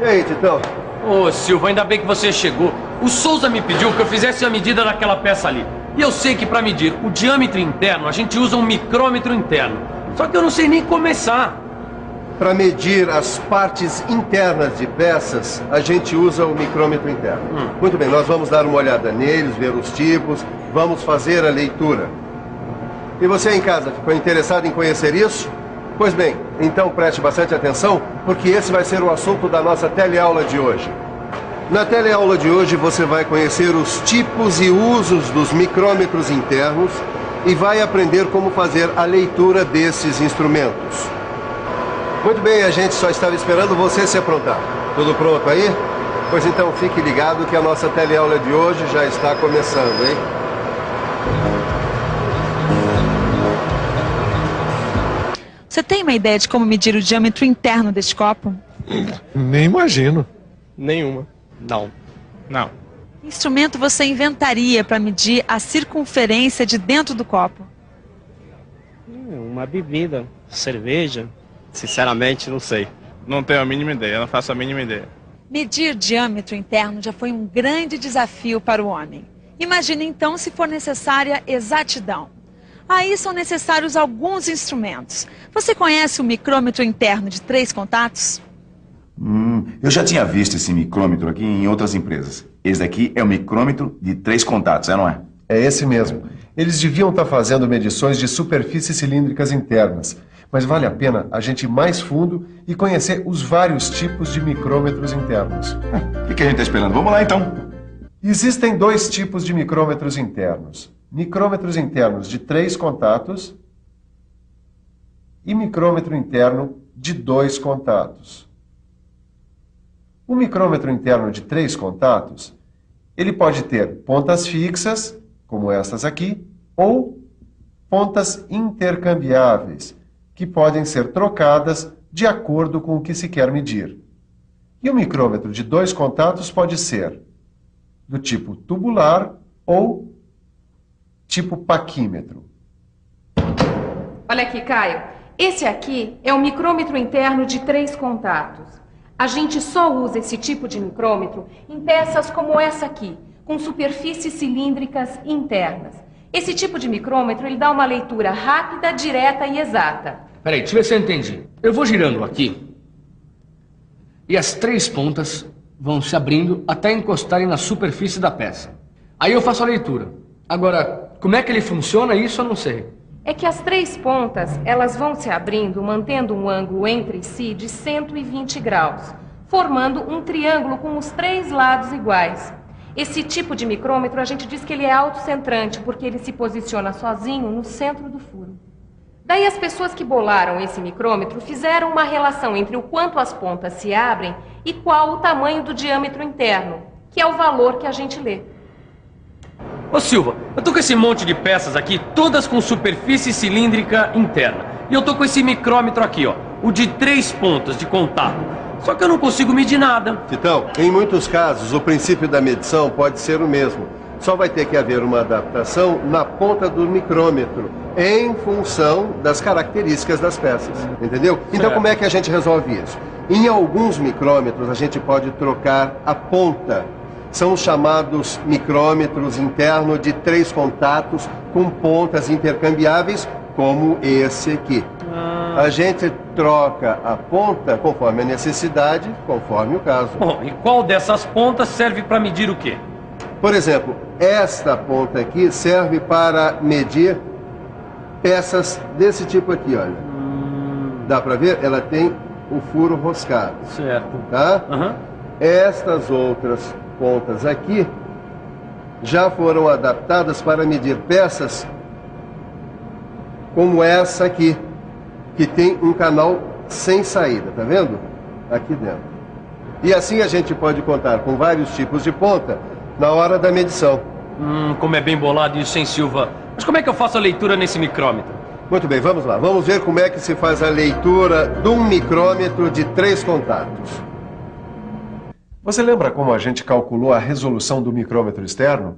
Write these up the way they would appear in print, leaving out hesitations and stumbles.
E aí, Titão? Ô, Silva, ainda bem que você chegou. O Souza me pediu que eu fizesse a medida daquela peça ali. E eu sei que para medir o diâmetro interno, a gente usa um micrômetro interno. Só que eu não sei nem começar. Para medir as partes internas de peças, a gente usa o micrômetro interno. Muito bem, nós vamos dar uma olhada neles, ver os tipos, vamos fazer a leitura. E você em casa, ficou interessado em conhecer isso? Pois bem, então preste bastante atenção, porque esse vai ser o assunto da nossa teleaula de hoje. Na teleaula de hoje você vai conhecer os tipos e usos dos micrômetros internos e vai aprender como fazer a leitura desses instrumentos. Muito bem, a gente só estava esperando você se aprontar. Tudo pronto aí? Pois então fique ligado que a nossa teleaula de hoje já está começando, hein? Você tem uma ideia de como medir o diâmetro interno deste copo? Nem imagino. Nenhuma. Não. Não. Que instrumento você inventaria para medir a circunferência de dentro do copo? Uma bebida, cerveja. Sinceramente, não sei. Não tenho a mínima ideia, não faço a mínima ideia. Medir diâmetro interno já foi um grande desafio para o homem. Imagine então se for necessária exatidão. Aí são necessários alguns instrumentos. Você conhece o micrômetro interno de 3 contatos? Eu já tinha visto esse micrômetro aqui em outras empresas. Esse daqui é o micrômetro de 3 contatos, não é? É esse mesmo. Eles deviam estar fazendo medições de superfícies cilíndricas internas. Mas vale a pena a gente ir mais fundo e conhecer os vários tipos de micrômetros internos. O que a gente está esperando? Vamos lá, então. Existem 2 tipos de micrômetros internos. Micrômetros internos de 3 contatos e micrômetro interno de 2 contatos. O micrômetro interno de 3 contatos, ele pode ter pontas fixas, como estas aqui, ou pontas intercambiáveis, que podem ser trocadas de acordo com o que se quer medir. E o micrômetro de 2 contatos pode ser do tipo tubular ou tipo paquímetro. Olha aqui, Caio. Esse aqui é o micrômetro interno de 3 contatos. A gente só usa esse tipo de micrômetro em peças como essa aqui, com superfícies cilíndricas internas. Esse tipo de micrômetro, ele dá uma leitura rápida, direta e exata. Peraí, deixa eu ver se eu entendi. Eu vou girando aqui e as 3 pontas vão se abrindo até encostarem na superfície da peça. Aí eu faço a leitura. Agora, como é que ele funciona, isso eu não sei. É que as 3 pontas, elas vão se abrindo, mantendo um ângulo entre si de 120 graus, formando um triângulo com os 3 lados iguais. Esse tipo de micrômetro, a gente diz que ele é autocentrante, porque ele se posiciona sozinho no centro do furo. Daí as pessoas que bolaram esse micrômetro fizeram uma relação entre o quanto as pontas se abrem e qual o tamanho do diâmetro interno, que é o valor que a gente lê. Ô Silva, eu tô com esse monte de peças aqui, todas com superfície cilíndrica interna. E eu tô com esse micrômetro aqui, ó, o de 3 pontas de contato. Só que eu não consigo medir nada. Titão, em muitos casos, o princípio da medição pode ser o mesmo. Só vai ter que haver uma adaptação na ponta do micrômetro, em função das características das peças, entendeu? Então como é que a gente resolve isso? Em alguns micrômetros a gente pode trocar a ponta. São os chamados micrômetros internos de 3 contatos com pontas intercambiáveis, como esse aqui. A gente troca a ponta conforme a necessidade, conforme o caso. Bom, e qual dessas pontas serve para medir o quê? Por exemplo, esta ponta aqui serve para medir peças desse tipo aqui, olha. Dá para ver? Ela tem o furo roscado. Certo. Tá? Estas outras pontas aqui já foram adaptadas para medir peças como essa aqui, que tem um canal sem saída, tá vendo? Aqui dentro. E assim a gente pode contar com vários tipos de ponta na hora da medição. Como é bem bolado isso, hein, Silva? Mas como é que eu faço a leitura nesse micrômetro? Muito bem, vamos lá. Vamos ver como é que se faz a leitura de um micrômetro de 3 contatos. Você lembra como a gente calculou a resolução do micrômetro externo?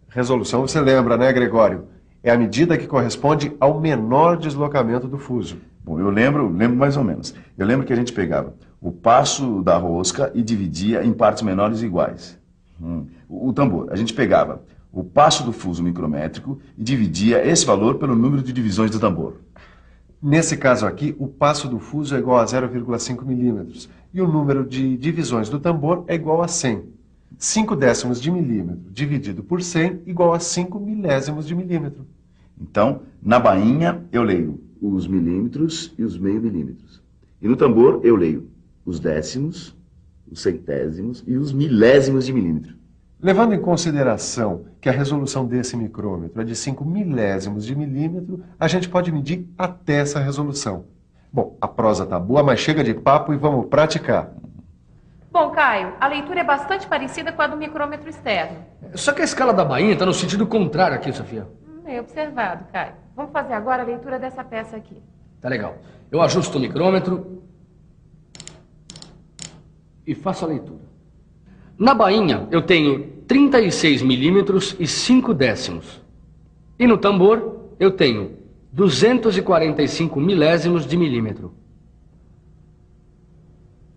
Resolução você lembra, né, Gregório? É a medida que corresponde ao menor deslocamento do fuso. Bom, eu lembro mais ou menos. Eu lembro que a gente pegava o passo da rosca e dividia em partes menores e iguais. O tambor, a gente pegava o passo do fuso micrométrico e dividia esse valor pelo número de divisões do tambor. Nesse caso aqui, o passo do fuso é igual a 0,5 milímetros e o número de divisões do tambor é igual a 100. 5 décimos de milímetro dividido por 100 igual a 5 milésimos de milímetro. Então, na bainha, eu leio os milímetros e os meio milímetros. E no tambor, eu leio os décimos, os centésimos e os milésimos de milímetro. Levando em consideração que a resolução desse micrômetro é de 5 milésimos de milímetro, a gente pode medir até essa resolução. Bom, a prosa tá boa, mas chega de papo e vamos praticar. Bom, Caio, a leitura é bastante parecida com a do micrômetro externo. Só que a escala da bainha está no sentido contrário aqui, Sofia. Bem observado, Caio. Vamos fazer agora a leitura dessa peça aqui. Tá legal. Eu ajusto o micrômetro e faço a leitura. Na bainha, eu tenho 36 milímetros e 5 décimos. E no tambor, eu tenho 245 milésimos de milímetro.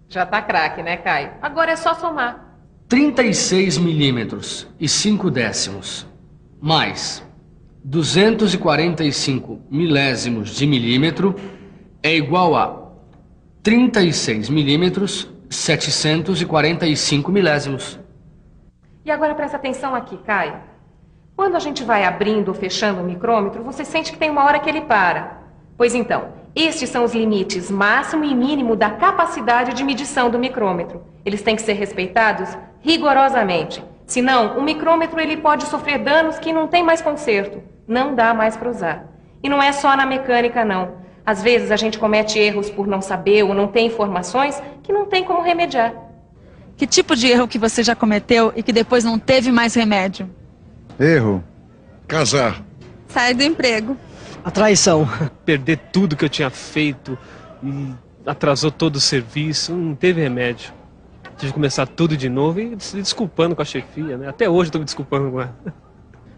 Já tá craque, né, Caio? Agora é só somar. 36 milímetros e 5 décimos, mais 245 milésimos de milímetro é igual a 36 milímetros 745 milésimos. E agora presta atenção aqui, Caio. Quando a gente vai abrindo ou fechando o micrômetro, você sente que tem uma hora que ele para. Pois então, estes são os limites máximo e mínimo da capacidade de medição do micrômetro. Eles têm que ser respeitados rigorosamente. Senão, o micrômetro ele pode sofrer danos que não tem mais conserto. Não dá mais para usar. E não é só na mecânica, não. Às vezes a gente comete erros por não saber ou não ter informações que não tem como remediar. Que tipo de erro que você já cometeu e que depois não teve mais remédio? Erro. Casar. Sair do emprego. A traição. Perder tudo que eu tinha feito e atrasou todo o serviço, não teve remédio. Tive que começar tudo de novo e se desculpando com a chefia, né? Até hoje eu tô me desculpando com ela.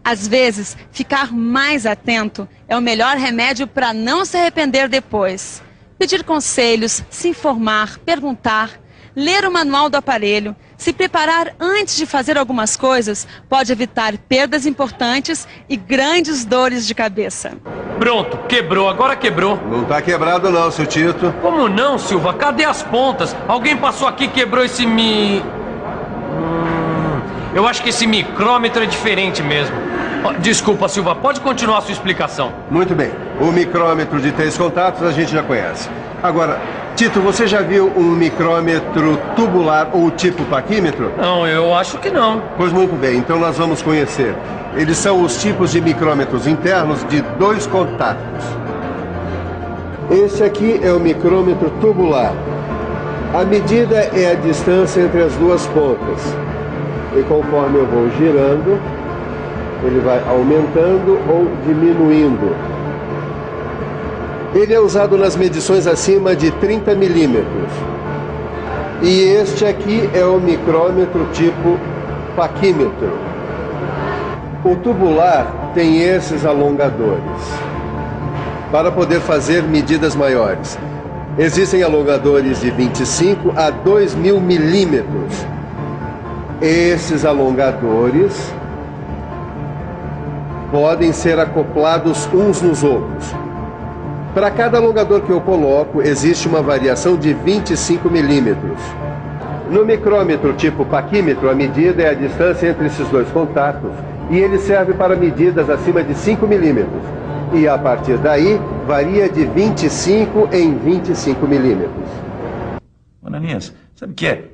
Às vezes, ficar mais atento é o melhor remédio para não se arrepender depois. Pedir conselhos, se informar, perguntar, ler o manual do aparelho, se preparar antes de fazer algumas coisas pode evitar perdas importantes e grandes dores de cabeça. Pronto, quebrou, agora quebrou. Não tá quebrado não, seu Tito. Como não, Silva? Cadê as pontas? Alguém passou aqui e quebrou esse Eu acho que esse micrômetro é diferente mesmo. Desculpa, Silva, pode continuar a sua explicação. Muito bem. O micrômetro de 3 contatos a gente já conhece. Agora, Tito, você já viu um micrômetro tubular ou tipo paquímetro? Não, eu acho que não. Pois muito bem, então nós vamos conhecer. Eles são os tipos de micrômetros internos de 2 contatos. Esse aqui é o micrômetro tubular. A medida é a distância entre as duas pontas. E conforme eu vou girando, ele vai aumentando ou diminuindo. Ele é usado nas medições acima de 30 milímetros. E este aqui é o micrômetro tipo paquímetro. O tubular tem esses alongadores para poder fazer medidas maiores. Existem alongadores de 25 a 2.000 milímetros. Esses alongadores podem ser acoplados uns nos outros. Para cada alongador que eu coloco, existe uma variação de 25 milímetros. No micrômetro tipo paquímetro, a medida é a distância entre esses dois contatos e ele serve para medidas acima de 5 milímetros. E a partir daí, varia de 25 em 25 milímetros. Ananias, sabe o que é?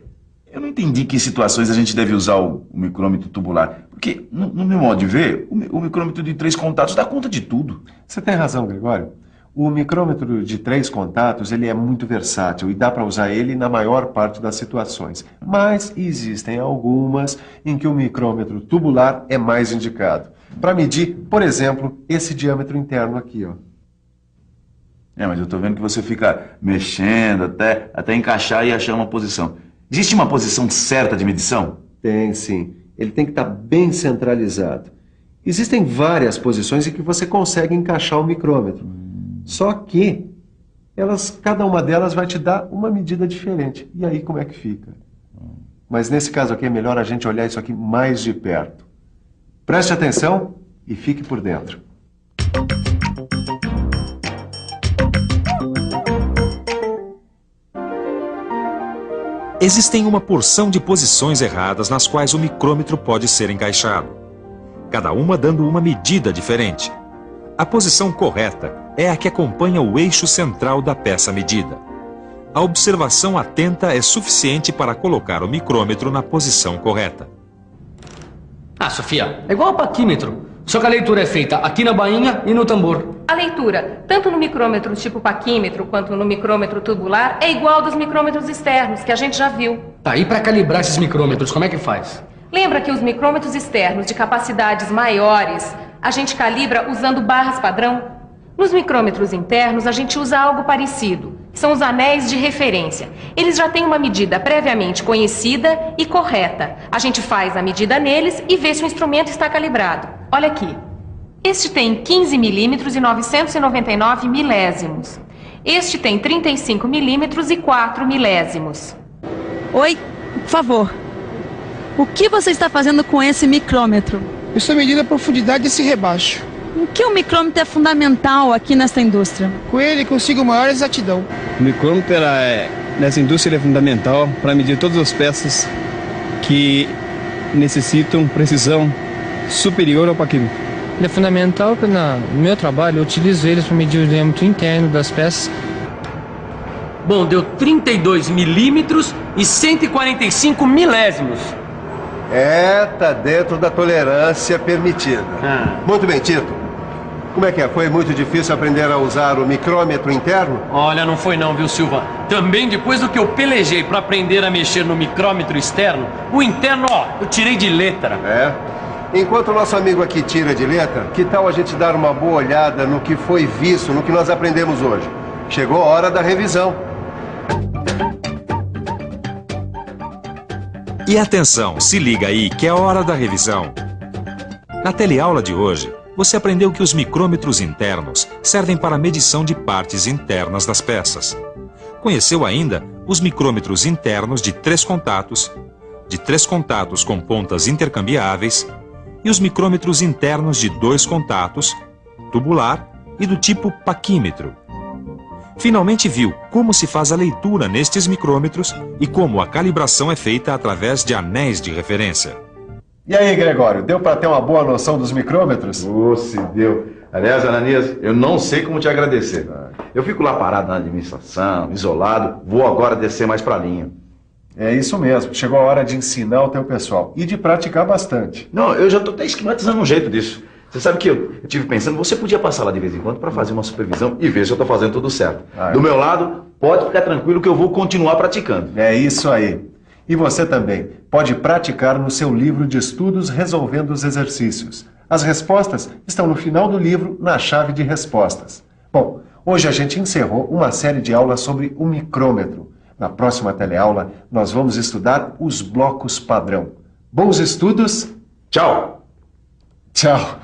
Eu não entendi que situações a gente deve usar o micrômetro tubular. Porque, no meu modo de ver, o micrômetro de 3 contatos dá conta de tudo. Você tem razão, Gregório. O micrômetro de 3 contatos ele é muito versátil e dá para usar ele na maior parte das situações. Mas existem algumas em que o micrômetro tubular é mais indicado. Para medir, por exemplo, esse diâmetro interno aqui, ó. Mas eu tô vendo que você fica mexendo até encaixar e achar uma posição. Existe uma posição certa de medição? Tem, sim. Ele tem que estar bem centralizado. Existem várias posições em que você consegue encaixar o micrômetro. Só que cada uma delas vai te dar uma medida diferente. E aí como é que fica? Mas nesse caso aqui é melhor a gente olhar isso aqui mais de perto. Preste atenção e fique por dentro. Existem uma porção de posições erradas nas quais o micrômetro pode ser encaixado, cada uma dando uma medida diferente. A posição correta é a que acompanha o eixo central da peça medida. A observação atenta é suficiente para colocar o micrômetro na posição correta. Ah, Sofia, é igual ao paquímetro, só que a leitura é feita aqui na bainha e no tambor. A leitura, tanto no micrômetro tipo paquímetro quanto no micrômetro tubular, é igual dos micrômetros externos, que a gente já viu. Tá, e para calibrar esses micrômetros, como é que faz? Lembra que os micrômetros externos de capacidades maiores, a gente calibra usando barras padrão? Nos micrômetros internos, a gente usa algo parecido. São os anéis de referência. Eles já têm uma medida previamente conhecida e correta. A gente faz a medida neles e vê se o instrumento está calibrado. Olha aqui. Este tem 15 milímetros e 999 milésimos. Este tem 35 milímetros e 4 milésimos. Oi, por favor. O que você está fazendo com esse micrômetro? Eu estou medindo a profundidade desse rebaixo. Em que o micrômetro é fundamental aqui nesta indústria? Com ele consigo maior exatidão. O micrômetro nessa indústria é fundamental para medir todas as peças que necessitam precisão superior ao paquímetro. Ele é fundamental porque no meu trabalho eu utilizo eles para medir o diâmetro interno das peças. Bom, deu 32 milímetros e 145 milésimos. Tá dentro da tolerância permitida. Muito bem, Tito. Como é que é? Foi muito difícil aprender a usar o micrômetro interno? Olha, não foi não, viu, Silva? Também depois do que eu pelejei para aprender a mexer no micrômetro externo, o interno, eu tirei de letra. Enquanto o nosso amigo aqui tira de letra, que tal a gente dar uma boa olhada no que foi visto, no que nós aprendemos hoje? Chegou a hora da revisão. E atenção, se liga aí que é hora da revisão. Na teleaula de hoje, você aprendeu que os micrômetros internos servem para a medição de partes internas das peças. Conheceu ainda os micrômetros internos de 3 contatos com pontas intercambiáveis e os micrômetros internos de 2 contatos, tubular e do tipo paquímetro. Finalmente viu como se faz a leitura nestes micrômetros e como a calibração é feita através de anéis de referência. E aí, Gregório, deu para ter uma boa noção dos micrômetros? Se deu. Aliás, Ananias, eu não sei como te agradecer. Eu fico lá parado na administração, isolado, vou agora descer mais pra linha. É isso mesmo, chegou a hora de ensinar o teu pessoal e de praticar bastante. Não, eu já tô até esquematizando um jeito disso. Você sabe que eu tive pensando, você podia passar lá de vez em quando para fazer uma supervisão e ver se eu tô fazendo tudo certo. Do meu lado, pode ficar tranquilo que eu vou continuar praticando. É isso aí. E você também pode praticar no seu livro de estudos resolvendo os exercícios. As respostas estão no final do livro, na chave de respostas. Bom, hoje a gente encerrou uma série de aulas sobre o micrômetro. Na próxima teleaula, nós vamos estudar os blocos padrão. Bons estudos! Tchau! Tchau!